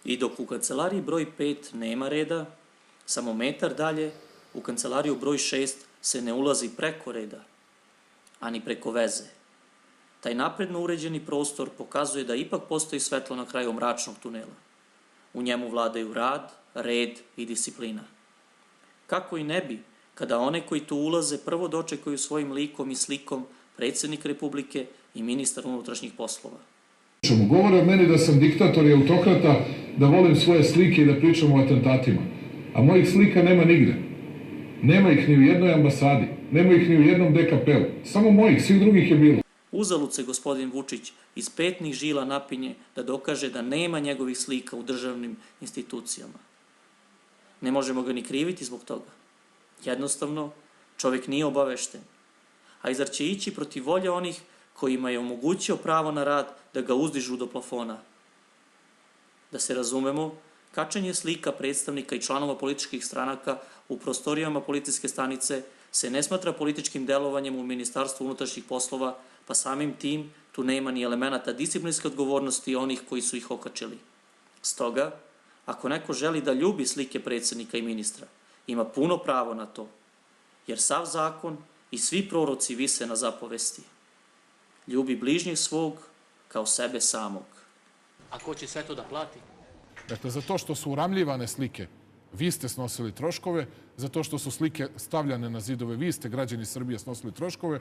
I dok u kancelariji broj 5 nema reda, samo metar dalje, u kancelariju broj 6 se ne ulazi preko reda, ani preko veze. Taj napredno uređeni prostor pokazuje da ipak postoji svetlo na kraju mračnog tunela. U njemu vladaju rad, red i disciplina. Kako i ne bi, kada one koji tu ulaze prvo dočekaju svojim likom i slikom predsjednik Republike i ministar unutrašnjih poslova. Govore o meni da sam diktator i autokrata, da volim svoje slike i da pričam o atentatima. A mojih slika nema nigde. Nema ih ni u jednoj ambasadi, nema ih ni u jednom DKP-u. Samo mojih, svih drugih je bilo. Uzalud se gospodin Vučić iz petnih žila napinje da dokaže da nema njegovih slika u državnim institucijama. Ne možemo ga ni kriviti zbog toga. Jednostavno, čovjek nije obavešten. A i zar će ići protiv volje onih kojima je omogućio pravo na rad da ga uzdižu do plafona? Da se razumemo, kačenje slika predstavnika i članova političkih stranaka u prostorijama policijske stanice se ne smatra političkim delovanjem u Ministarstvu unutrašnjih poslova, pa samim tim tu nema ni elemenata disciplinske odgovornosti onih koji su ih okačili. Stoga, ako neko želi da ljubi slike predsjednika i ministra, ima puno pravo na to, jer sav zakon i svi proroci vise na zapovesti. Ljubi bližnjeg svog kao sebe samog. A ko će sve to da plati? Dakle, za to što su uramljivane slike, vi ste snosili troškove, za to što su slike stavljane na zidove, vi ste, građani Srbije, snosili troškove.